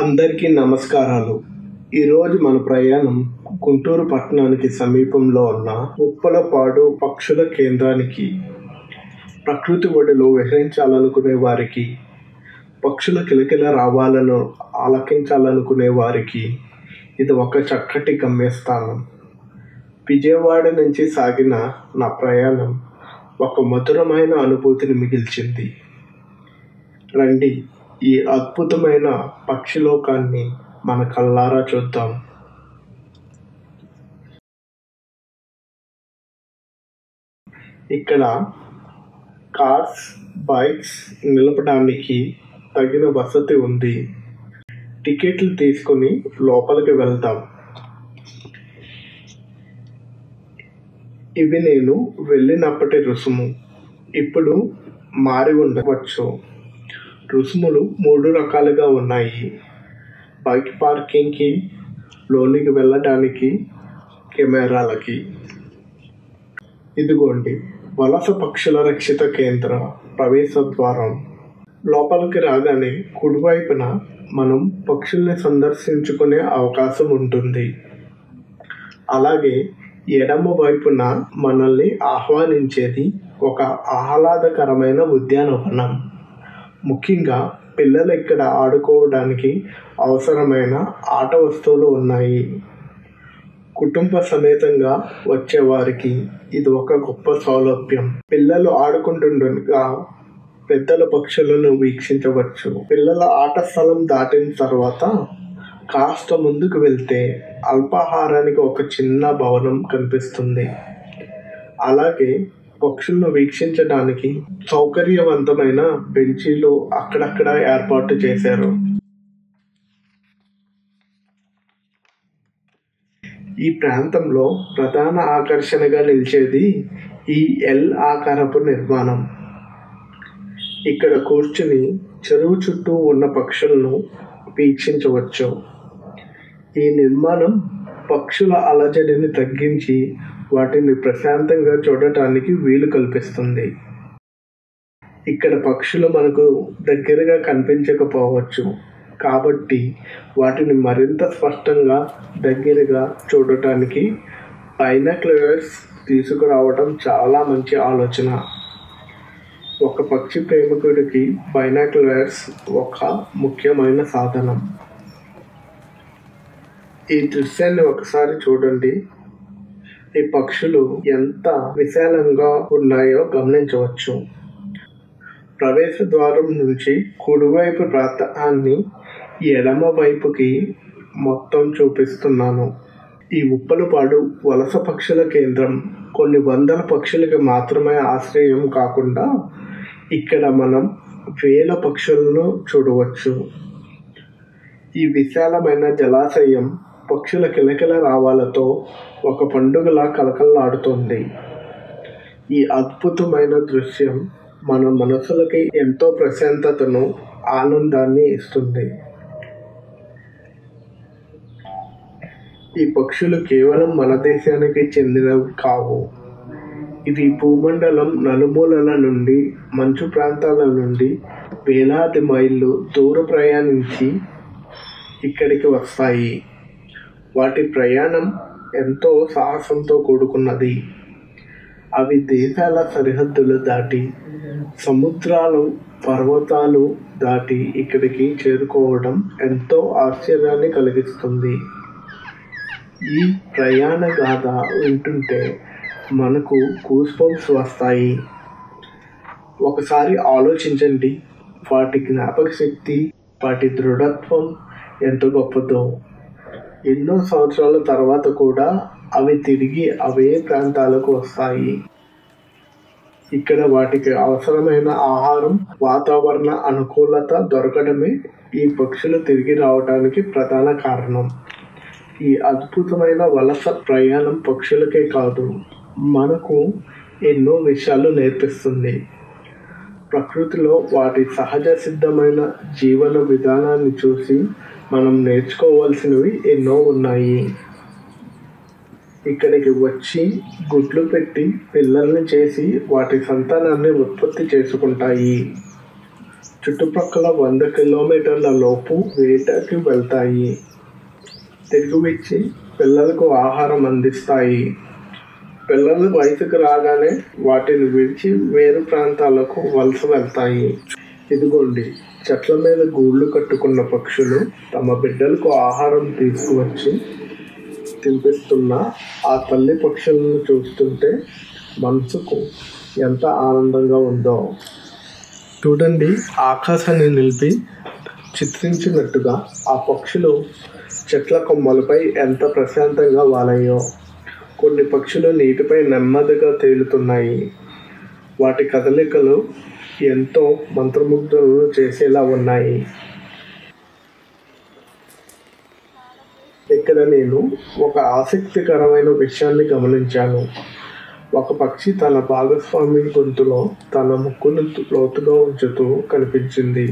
అందరికీ నమస్కారాలు. ఈరోజు మన ప్రయాణం గుంటూరు పట్టణానికి సమీపంలో ఉన్న ఉప్పలపాడు పక్షుల కేంద్రానికి. ప్రకృతి ఒడిలో విహరించాలనుకునే వారికి, పక్షుల కిలకిల రావాలను ఆలకించాలనుకునే వారికి ఇది ఒక చక్కటి గమ్యస్థానం. విజయవాడ నుంచి సాగిన నా ప్రయాణం ఒక మధురమైన అనుభూతిని మిగిల్చింది. రండి, ఈ అద్భుతమైన పక్షిలోకాన్ని మన కళ్ళారా చూద్దాం. ఇక్కడ కార్స్, బైక్స్ నిలపడానికి తగిన వసతి ఉంది. టికెట్లు తీసుకుని లోపలికి వెళ్దాం. ఇవి నేను వెళ్ళినప్పటి రుసుము. ఇప్పుడు మారి ఉండవచ్చు. రుసుములు 3 రకాలుగా ఉన్నాయి: బైక్ పార్కింగ్కి, లోనికి వెళ్ళడానికి, కెమెరాలకి. ఇదిగోండి వలస పక్షుల రక్షిత కేంద్ర ప్రవేశ ద్వారం. లోపలికి రాగానే కుడివైపున మనం పక్షుల్ని సందర్శించుకునే అవకాశం ఉంటుంది. అలాగే ఎడమ వైపున మనల్ని ఆహ్వానించేది ఒక ఆహ్లాదకరమైన ఉద్యానవనం. ముఖ్యంగా పిల్లలు ఇక్కడ ఆడుకోవడానికి అవసరమైన ఆట వస్తువులు ఉన్నాయి. కుటుంబ సమేతంగా వచ్చేవారికి ఇది ఒక గొప్ప సౌలభ్యం. పిల్లలు ఆడుకుంటుండగా పెద్దల పక్షులను వీక్షించవచ్చు. పిల్లల ఆట స్థలం దాటిన తర్వాత కాస్త ముందుకు వెళ్తే అల్పాహారానికి ఒక చిన్న భవనం కనిపిస్తుంది. అలాగే పక్షులను వీక్షించడానికి సౌకర్యవంతమైన బెంచీలు అక్కడక్కడ ఏర్పాటు చేశారు. ఈ ప్రాంతంలో ప్రధాన ఆకర్షణగా నిలిచేది ఈ ఎల్ ఆకారపు నిర్మాణం. ఇక్కడ కూర్చుని చెరువు చుట్టూ ఉన్న పక్షులను వీక్షించవచ్చు. ఈ నిర్మాణం పక్షుల అలజడిని తగ్గించి వాటిని ప్రశాంతంగా చూడటానికి వీలు కల్పిస్తుంది. ఇక్కడ పక్షులు మనకు దగ్గరగా కనిపించకపోవచ్చు, కాబట్టి వాటిని మరింత స్పష్టంగా దగ్గరగా చూడటానికి బైనాక్యులర్స్ తీసుకురావడం చాలా మంచి ఆలోచన. ఒక పక్షి ప్రేమికుడికి బైనాక్యులర్స్ ఒక ముఖ్యమైన సాధనం. ఈ దృశ్యాన్ని ఒకసారి చూడండి. ఈ పక్షులు ఎంత విశాలంగా ఉన్నాయో గమనించవచ్చు. ప్రవేశ ద్వారం నుంచి కుడివైపు ప్రాంతాన్ని ఎడమ వైపుకి మొత్తం చూపిస్తున్నాను. ఈ ఉప్పలపాడు వలస పక్షుల కేంద్రం కొన్ని వందల పక్షులకి మాత్రమే ఆశ్రయం కాకుండా ఇక్కడ మనం వేల పక్షులను చూడవచ్చు. ఈ విశాలమైన జలాశయం పక్షుల కిలకిల రావాలతో ఒక పండుగలా కలకల్లాడుతుంది. ఈ అద్భుతమైన దృశ్యం మన మనసులకి ఎంతో ప్రశాంతతను, ఆనందాన్ని ఇస్తుంది. ఈ పక్షులు కేవలం మన దేశానికి చెందినవి కావు. ఇవి భూమండలం నలుమూలల నుండి, మంచు ప్రాంతాల నుండి వేలాది మైళ్ళు దూర ప్రయాణించి ఇక్కడికి వస్తాయి. వాటి ప్రయాణం ఎంతో సాహసంతో కూడుకున్నది. అవి దేశాల సరిహద్దులు దాటి, సముద్రాలు, పర్వతాలు దాటి ఇక్కడికి చేరుకోవడం ఎంతో ఆశ్చర్యాన్ని కలిగిస్తుంది. ఈ ప్రయాణ గాథ వింటుంటే మనకు గూస్బంప్స్ వస్తాయి. ఒకసారి ఆలోచించండి, వాటి జ్ఞాపక శక్తి, వాటి దృఢత్వం ఎంత గొప్పదో. ఎన్నో సంవత్సరాల తర్వాత కూడా అవి తిరిగి అవే ప్రాంతాలకు వస్తాయి. ఇక్కడ వాటికి అవసరమైన ఆహారం, వాతావరణ అనుకూలత దొరకడమే ఈ పక్షులు తిరిగి రావడానికి ప్రధాన కారణం. ఈ అద్భుతమైన వలస ప్రయాణం పక్షులకే కాదు, మనకు ఎన్నో విషయాలు నేర్పిస్తుంది. ప్రకృతిలో వాటి సహజ సిద్ధమైన జీవన విధానాన్ని చూసి మనం నేర్చుకోవాల్సినవి ఎన్నో ఉన్నాయి. ఇక్కడికి వచ్చి గుడ్లు పెట్టి పిల్లల్ని చేసి వాటి సంతానాన్ని ఉత్పత్తి చేసుకుంటాయి. చుట్టుపక్కల 100 కిలోమీటర్ల లోపు వేటకి వెళ్తాయి. తిరిగి వచ్చి పిల్లలకు ఆహారం అందిస్తాయి. పిల్లలు వయసుకు రాగానే వాటిని విడిచి వేరు ప్రాంతాలకు వలస వెళ్తాయి. ఇదిగోండి, చెట్ల మీద గూళ్ళు కట్టుకున్న పక్షులు తమ బిడ్డలకు ఆహారం తీసుకువచ్చి తినిపిస్తున్న ఆ తల్లి పక్షులను చూస్తుంటే మనసుకు ఎంత ఆనందంగా ఉందో చూడండి. ఆకాశాన్ని నిలిపి చిత్రించినట్టుగా ఆ పక్షులు చెట్ల కొమ్మలపై ఎంత ప్రశాంతంగా వాలాయో. కొన్ని పక్షులు నీటిపై నెమ్మదిగా తేలుతున్నాయి. వాటి కదలికలు ఎంతో మంత్రముగ్ధులను చేసేలా ఉన్నాయి. ఇక్కడ నేను ఒక ఆసక్తికరమైన విషయాన్ని గమనించాను. ఒక పక్షి తన భాగస్వామి గొంతులో తన ముక్కును లోతుగా ఉంచుతూ కనిపించింది.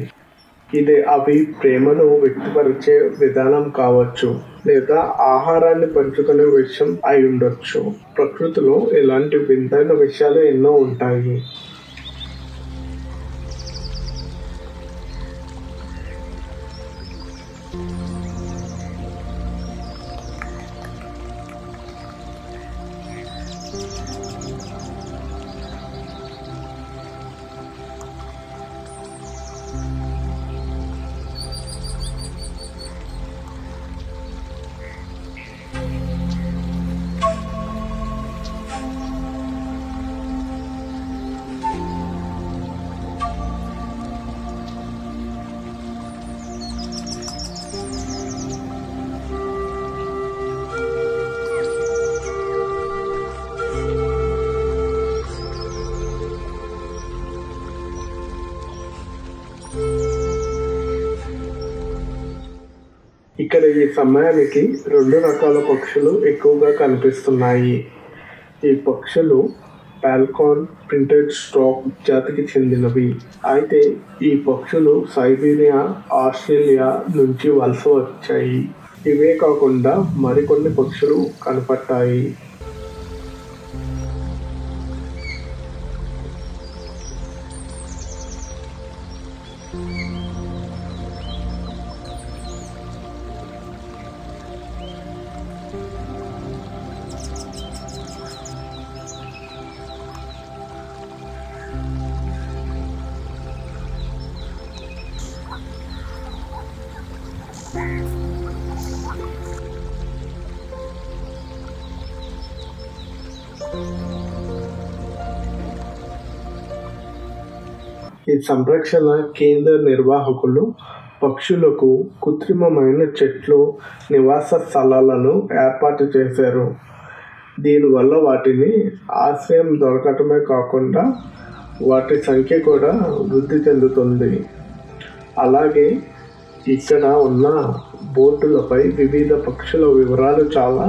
ఇది అవి ప్రేమను వ్యక్తపరిచే విధానం కావచ్చు, లేదా ఆహారాన్ని పంచుకునే విషయం అయి ఉండొచ్చు. ప్రకృతిలో ఇలాంటి వింతైన విషయాలు ఎన్నో ఉంటాయి. ఇక్కడ ఈ సమయానికి 2 రకాల పక్షులు ఎక్కువగా కనిపిస్తున్నాయి. ఈ పక్షులు ఫాల్కాన్ ప్రింటెడ్ స్టాక్ జాతికి చెందినవి. అయితే ఈ పక్షులు సైబీరియా, ఆస్ట్రేలియా నుంచి వలస వచ్చాయి. ఇవే కాకుండా మరికొన్ని పక్షులు కనపడ్డాయి. ఈ సంరక్షణ కేంద్ర నిర్వాహకులు పక్షులకు కృత్రిమమైన చెట్లు, నివాస స్థలాలను ఏర్పాటు చేశారు. దీనివల్ల వాటిని ఆశ్రయం దొరకటమే కాకుండా వాటి సంఖ్య కూడా వృద్ధి చెందుతుంది. అలాగే ఇక్కడ ఉన్న బోర్డులపై వివిధ పక్షుల వివరాలు చాలా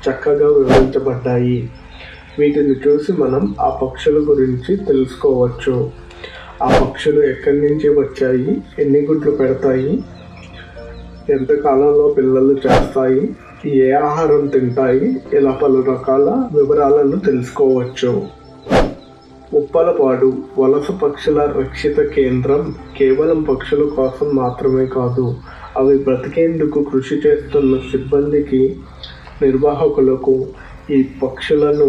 చక్కగా వివరించబడ్డాయి. వీటిని చూసి మనం ఆ పక్షుల గురించి తెలుసుకోవచ్చు. ఆ పక్షులు ఎక్కడి నుంచి వచ్చాయి, ఎన్ని గుడ్లు పెడతాయి, ఎంత కాలంలో పిల్లలు చేస్తాయి, ఏ ఆహారం తింటాయి, ఇలా పలు రకాల వివరాలను తెలుసుకోవచ్చు. ఉప్పలపాడు వలస పక్షుల రక్షిత కేంద్రం కేవలం పక్షుల కోసం మాత్రమే కాదు, అవి బ్రతికేందుకు కృషి చేస్తున్న సిబ్బందికి, నిర్వాహకులకు, ఈ పక్షులను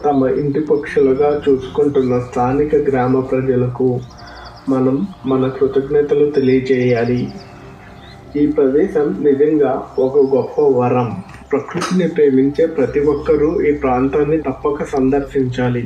తమ ఇంటి పక్షులుగా చూసుకుంటున్న స్థానిక గ్రామ ప్రజలకు మనం మన కృతజ్ఞతలు తెలియజేయాలి. ఈ ప్రదేశం నిజంగా ఒక గొప్ప వరం. ప్రకృతిని ప్రేమించే ప్రతి ఒక్కరూ ఈ ప్రాంతాన్ని తప్పక సందర్శించాలి.